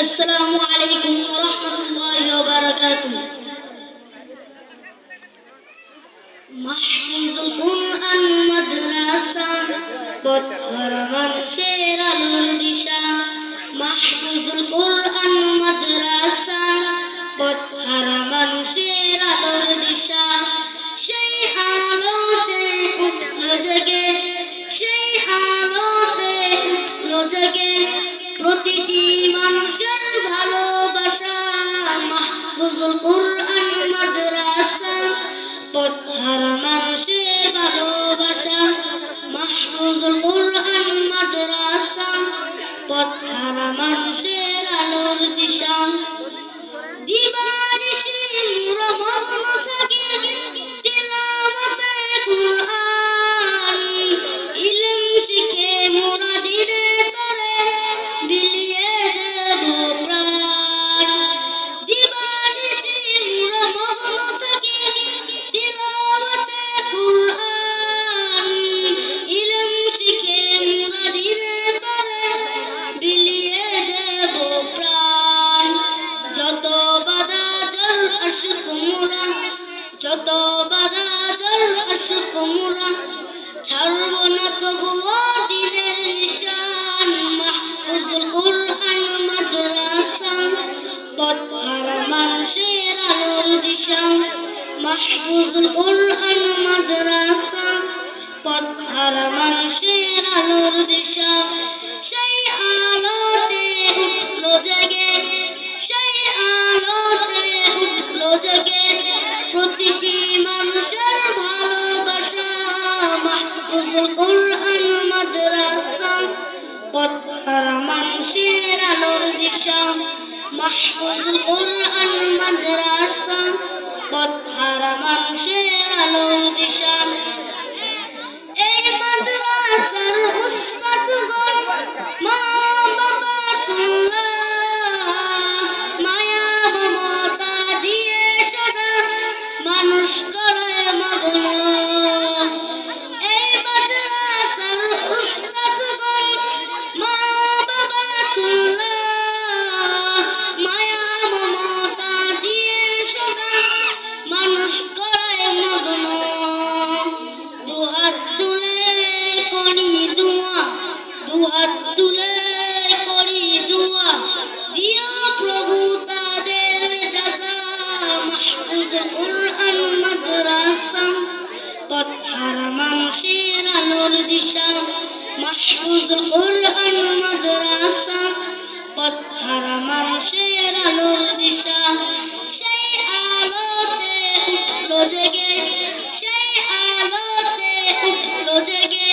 আসসালামু আলাইকুম ওয়া রাহমাতুল্লাহি ওয়া বারাকাতুহু। মাহফুজুল কুরআন মাদ্রাসা পথহারা মানুষের আলোর দিশা। মাহফুজুল কুরআন মাদ্রাসা পথহারা মানুষের আলোর দিশা। সেই আলোতে উঠলো জেগে, সেই আলোতে উঠলো জেগে প্রতিটি মানুষের ভালোবাসা। মাহফুজুল কুরআন মাদ্রাসা পথহারা মানুষের ভালোবাসা। মাহফুজুল কুরআন মাদ্রাসা পথহারা মানুষের আলোর দিশা। দিবানিশি মোরা মগ্ন থাকি তিলাওয়াতে কুরআন। ইলম শিখে মোরা দিনে তরে বিলিয়ে দেব প্রাণ। দিবানিশি মোরা মগ্ন থাকি তিলাওয়াতে কুরআন। ইলম শিখে মোরা দিনে তরে বিলিয়ে দেব প্রাণ। যত বাধা জল আসুক মোরা, যত বাধা জল আসুক মোরা ছাড়ব না তবুও দিনের নিশান। মাহফুজুল কুরআন মাদ্রাসা পথহারা মানুষের আলোর দিশা। মাহফুজুল কুরআন মাদ্রাসা পথহারা মানুষের আলোর দিশা। সেই আলোতে উঠলো জেগে, সেই আলোতে উঠলো জেগে প্রতিটি মানুষের ভালোবাসা। মাহফুজুল কুরআন মাদ্রাসা পথহারা মানুষের আলোর দিশা। মাহফুজুল কুরআন মাদ্রাসা পথহারা মানুষের আলোর দিশা। এই মাদ্রাসার উস্তাদগণ মা বাবা তুল্লাহ, মায়া মমতা দিয়ে সদা মানুষ করে মগ্ন। এই মাদ্রাসার উস্তাদগণ মা বাবা তুল্লাহ, মায়া মমতা দিয়ে সদা মানুষ করে মগ্ন। দুহাত তুলে করি দুয়া, দুহাত তুলে করি দুয়া দিও প্রভু তাদের জাযা। মাহফুজুল কুরআন মাদ্রাসা পথহারা মানুষের আলোর দিশা। মাহফুজুল কুরআন মাদ্রাসা পথহারা মানুষের আলোর দিশা। সেই আলোতে উঠলো জেগে, সেই আলোতে উঠলো জেগে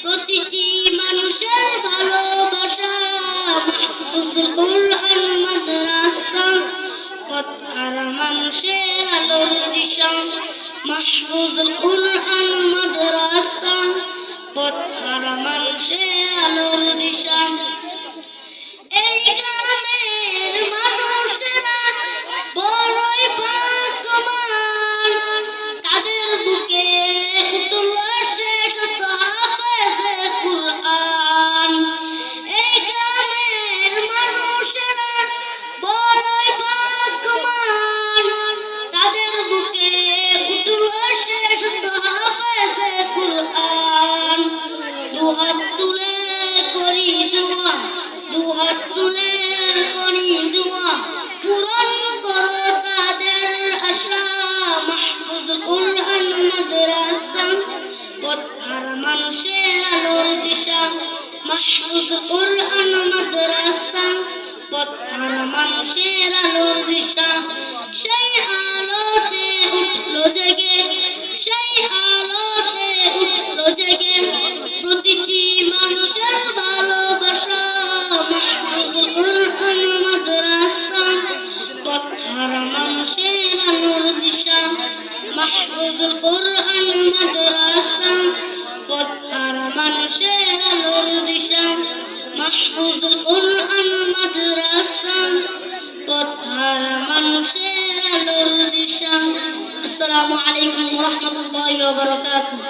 প্রতিটি মানুষের ভালোবাসা। মাহফুজুল কুরআন মাদ্রাসা পথহারা মানুষের আলোর দিশা। মাহফুজুল কুরআন মাদ্রাসা পথহারা মানুষের আলোর দিশা। এই গ্রামের মানুষেরা বড়ই ভাগ্যবান, তাদের বুকে উঠলো শেষত হাফেজে কুরআন। এই গ্রামের মানুষেরা বড়ই ভাগ্যবান, তাদের বুকে উঠলো শেষত হাফেজে কুরআন। দুহাত তুলে করি দুয়া, দুহাত তুলে করি দুয়া পূরণ করো তাদের আশা। মাহফুজুল কুরআন মাদ্রাসা পথহারা মানুষের আলোর দিশা। মাহফুজুল কুরআন মাদ্রাসা পথহারা মানুষের আলোর দিশা। সেই আলোতে উঠলো জেগে, সেই আলোতে উঠলো জেগে প্রতিটি মানুষের ভালোবাসা। মাহফুজুল কুরআন মাদ্রাসা পথহারা মানুষের আলোর দিশা। মাহফুজুল কুরআন মাদ্রাসা পথহারা মানুষের আলোর দিশা। মাহফুজুল কুরআন মাদ্রাসা পথহারা মানুষের আলোর দিশা। আসসালামু আলাইকুম ওয়া রাহমাতুল্লাহি ওয়া বারাকাতুহু।